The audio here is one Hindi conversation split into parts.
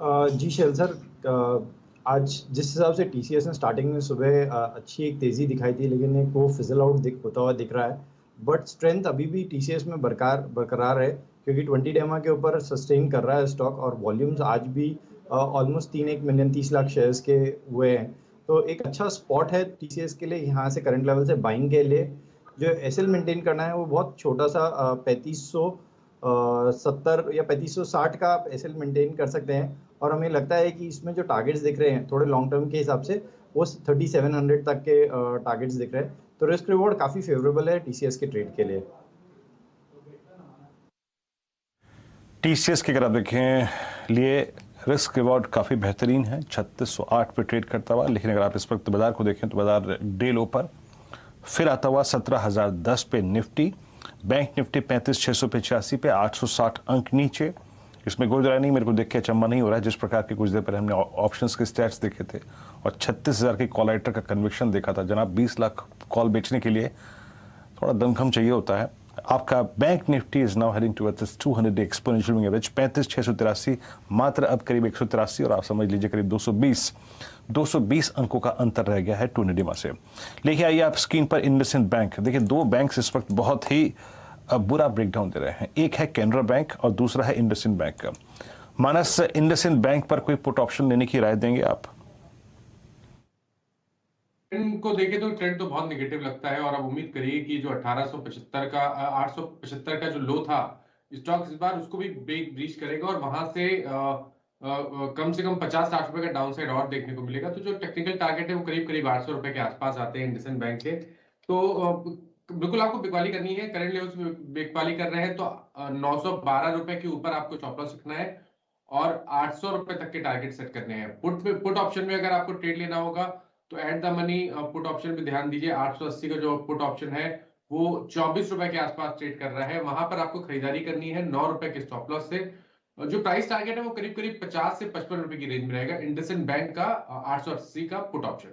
जी शैल सर, आज जिस हिसाब से टीसीएस ने स्टार्टिंग में सुबह अच्छी एक तेज़ी दिखाई थी, लेकिन एक वो फिजल आउट होता हुआ दिख रहा है। बट स्ट्रेंथ अभी भी टीसीएस में बरकरार है, क्योंकि 20 डेमा के ऊपर सस्टेन कर रहा है स्टॉक, और वॉल्यूम्स आज भी ऑलमोस्ट 3 मिलियन 30 लाख शेयर्स के हुए हैं। तो एक अच्छा स्पॉट है टीसीएस के लिए यहाँ से करंट लेवल से बाइंग के लिए। जो एसएल मेंटेन करना है वो बहुत छोटा सा 3570 या 3560 का आप एसएल मेंटेन कर सकते हैं। और हमें लगता है कि इसमें जो टारगेट्स दिख रहे हैं थोड़े लॉन्ग टर्म के हिसाब से, वो 3700 तक के टारगेट्स दिख रहे हैं। तो रिस्क रिवॉर्ड काफ़ी फेवरेबल है टीसीएस के ट्रेड के लिए। टीसीएस के अगर आप देखें लिए रिस्क रिवॉर्ड काफ़ी बेहतरीन है, 3608 पे ट्रेड करता हुआ। लेकिन अगर आप इस वक्त बाजार को देखें तो बाजार डे लो पर फिर आता हुआ 17010 पे निफ्टी, बैंक निफ्टी 35685 पे 860 अंक नीचे। इसमें कोई जरा नहीं, मेरे को देख के अचंभा नहीं हो रहा है। जिस प्रकार के कुछ देर पहले हमने ऑप्शंस के स्टैट्स देखे थे और 36,000 के कॉल राइटर का कन्विक्शन देखा था। जनाब 20 लाख कॉल बेचने के लिए थोड़ा दमखम चाहिए होता है। आपका bank Nifty is now heading towards 200 day exponential moving average 35683, मात्र अब करीब 183, और आप समझ लीजिए करीब 220 अंकों का अंतर रह गया है 200 डेमा से। लेकिन आइए आप स्क्रीन पर इंडसइंड बैंक देखिए। दो बैंक्स इस वक्त बहुत ही बुरा ब्रेकडाउन दे रहे हैं। एक है कैनरा बैंक और दूसरा है इंडसइंड बैंक। मानस, इंडसइंड बैंक पर कोई पुट ऑप्शन लेने की राय देंगे आप? ट्रेंड को देखें तो ट्रेंड तो बहुत नेगेटिव लगता है, और अब उम्मीद करिए कि जो 1875 का 875 का जो लो था स्टॉक इस बार उसको भी ब्रीच करेगा, और वहां से कम से कम 50-60 रुपए का डाउन साइड और देखने को मिलेगा। तो जो टेक्निकल टारगेट है वो करीब 800 रुपए के आसपास आते हैं इंडसइंड बैंक के। तो बिल्कुल आपको बिकवाली करनी है, करंट लेवल्स में बिकवाली कर रहे हैं तो 912 रुपए के ऊपर आपको स्टॉप लॉस रखना है और 800 रुपए तक के टारगेट सेट करने हैं। पुट ऑप्शन में अगर आपको ट्रेड लेना होगा तो at the money put option पे ध्यान दीजिए। 880 का जो पुट ऑप्शन है वो 24 रुपए के आसपास ट्रेड कर रहा है, वहां पर आपको खरीदारी करनी है 9 रुपए के स्टॉप लॉस से। जो प्राइस टारगेट है वो करीब 50 से 55 रुपए की रेंज में रहेगा इंडसइंड बैंक का 880 का पुट ऑप्शन।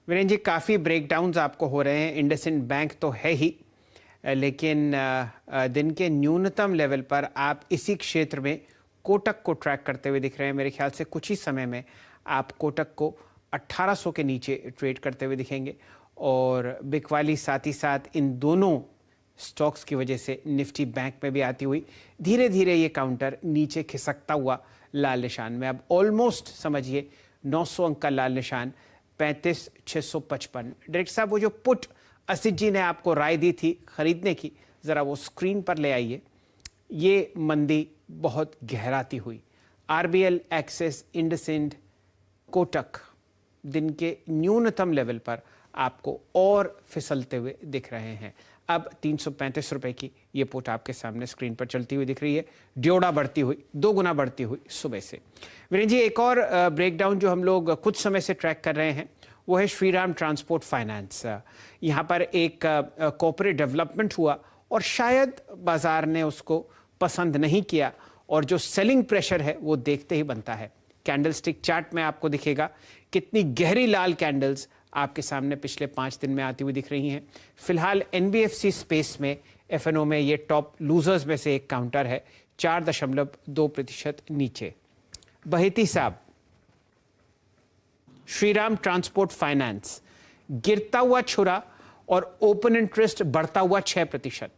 वीरेंद्र जी, काफ़ी ब्रेकडाउन्स आपको हो रहे हैं। इंडसइंड बैंक तो है ही, लेकिन दिन के न्यूनतम लेवल पर आप इसी क्षेत्र में कोटक को ट्रैक करते हुए दिख रहे हैं। मेरे ख्याल से कुछ ही समय में आप कोटक को 1800 के नीचे ट्रेड करते हुए दिखेंगे, और बिकवाली साथ ही साथ इन दोनों स्टॉक्स की वजह से निफ्टी बैंक में भी आती हुई धीरे धीरे ये काउंटर नीचे खिसकता हुआ लाल निशान में। अब ऑलमोस्ट समझिए 900 अंक का लाल निशान 35,655। डायरेक्टर साहब, वो जो पुट असित जी ने आपको राय दी थी खरीदने की, ज़रा वो स्क्रीन पर ले आइए। ये मंदी बहुत गहराती हुई। आरबीएल, एक्सिस, इंडसइंड, कोटक दिन के न्यूनतम लेवल पर आपको और फिसलते हुए दिख रहे हैं। अब 335 रुपए की ये पुट आपके सामने स्क्रीन पर चलती हुई दिख रही है, ड्योड़ा बढ़ती हुई, 2 गुना बढ़ती हुई सुबह से। वीरेंद्र जी, एक और ब्रेकडाउन जो हम लोग कुछ समय से ट्रैक कर रहे हैं वो है श्रीराम ट्रांसपोर्ट फाइनेंस। यहाँ पर एक कॉर्पोरेट डेवलपमेंट हुआ और शायद बाजार ने उसको पसंद नहीं किया, और जो सेलिंग प्रेशर है वो देखते ही बनता है। कैंडलस्टिक चार्ट में आपको दिखेगा कितनी गहरी लाल कैंडल्स आपके सामने पिछले 5 दिन में आती हुई दिख रही हैं। फिलहाल एनबीएफसी स्पेस में, एफएनओ में ये टॉप लूजर्स में से एक काउंटर है, 4.2% नीचे। बहेती साहब, श्रीराम ट्रांसपोर्ट फाइनेंस गिरता हुआ छुरा और ओपन इंटरेस्ट बढ़ता हुआ 6%।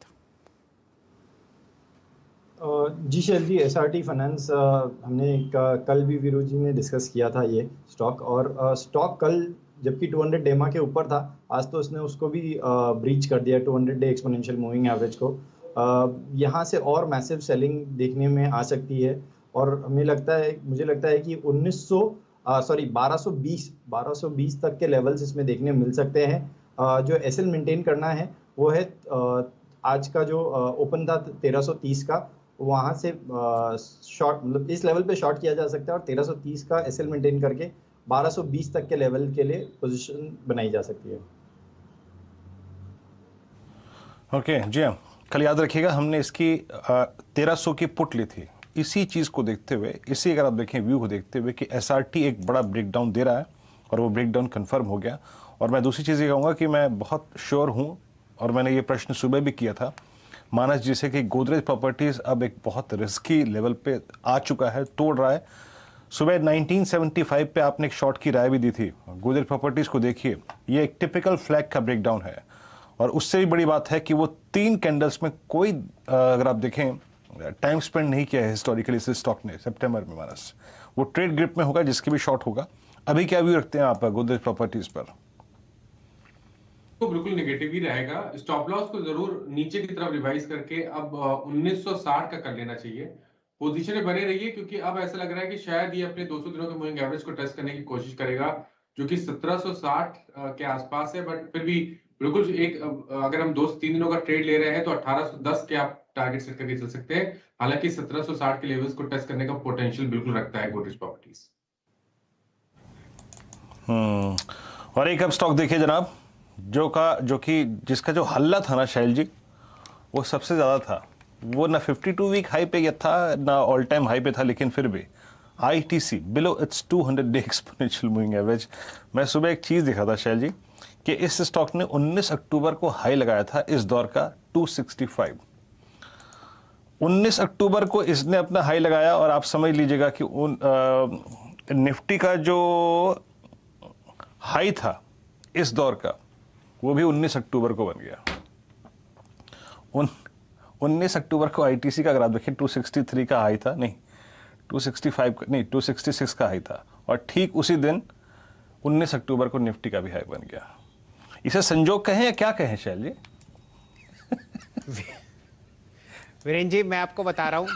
जी शैल जी, एसआरटी फाइनेंस हमने कल भी वीरू जी ने डिस्कस किया था ये स्टॉक, और स्टॉक कल जबकि 200 डेमा के ऊपर था, आज तो उसने उसको भी ब्रीच कर दिया 200 डे एक्सपोनेंशियल मूविंग एवरेज को। यहाँ से और मैसिव सेलिंग देखने में आ सकती है, और मुझे लगता है कि 1220 तक के लेवल्स इसमें देखने मिल सकते हैं। जो एसएल मेंटेन करना है वो है आज का जो ओपन था 1330 का, वहाँ से शॉर्ट, मतलब इस लेवल पे शॉर्ट किया जा सकता है, और 1330 का एसएल मेंटेन करके 1220 तक के लेवल के लिए पोजीशन बनाई जा सकती है। ओके जी हाँ, कल याद रखिएगा हमने इसकी 1300 की पुट ली थी। इसी चीज़ को देखते हुए, इसी अगर आप देखें व्यू को देखते हुए कि एसआरटी एक बड़ा ब्रेकडाउन दे रहा है, और वो ब्रेकडाउन कंफर्म हो गया। और मैं दूसरी चीज़ ये कहूँगा कि मैं बहुत श्योर हूँ, और मैंने ये प्रश्न सुबह भी किया था, मानस जी से कि गोदरेज प्रॉपर्टीज अब एक बहुत रिस्की लेवल पे आ चुका है, तोड़ रहा है। सुबह 1975 पे आपने एक शॉर्ट की राय भी दी थी। गोदरेज प्रॉपर्टीज को देखिए, ये एक टिपिकल फ्लैग का ब्रेकडाउन है, और उससे भी बड़ी बात है कि वो 3 कैंडल्स में कोई अगर आप देखें टाइम स्पेंड नहीं किया है हिस्टोरिकली इस स्टॉक ने सितंबर में। मानस वो ट्रेड ग्रिप में होगा, जिसकी भी शॉर्ट होगा। अभी क्या व्यू रखते हैं आप गोदरेज प्रॉपर्टीज पर? तो बिल्कुल नेगेटिव ही रहेगा। स्टॉप लॉस को जरूर नीचे की तरफ रिवाइज करके अब 1960 का कर लेना चाहिए। पोजीशन में बने रहिए, क्योंकि अब ऐसा लग रहा है कि शायद ये अपने 200 दिनों के मूविंग एवरेज को टेस्ट करने की कोशिश करेगा, जो कि 1760 के आसपास है। बट फिर भी बिल्कुल एक अगर हम 2 से 3 दिनों का ट्रेड ले रहे हैं तो 1810 के आप टारगेट सेट करके चल सकते हैं। हालांकि 1760 के लेवल्स को टेस्ट करने का पोटेंशियल बिल्कुल रखता है गोदरेज प्रॉपर्टीज। और एक अब स्टॉक देखिए जनाब, जो कि जिसका जो हल्ला था ना शैल जी, वो सबसे ज्यादा था। वो ना 52 वीक हाई पे था ना ऑल टाइम हाई पे था, लेकिन फिर भी ITC below it's 200 day exponential moving average. मैं सुबह एक चीज दिखा था शैल जी कि इस स्टॉक ने 19 अक्टूबर को हाई लगाया था इस दौर का 265। 19 अक्टूबर को इसने अपना हाई लगाया, और आप समझ लीजिएगा कि निफ्टी का जो हाई था इस दौर का, वो भी 19 अक्टूबर को बन गया। 19 अक्टूबर को आईटीसी का अगर आप देखें 263 का हाई था, नहीं 265 नहीं 266 का हाई था, और ठीक उसी दिन 19 अक्टूबर को निफ्टी का भी हाई बन गया। इसे संजोग कहें या क्या कहें शैल जी? वीरेंद्र जी, मैं आपको बता रहा हूं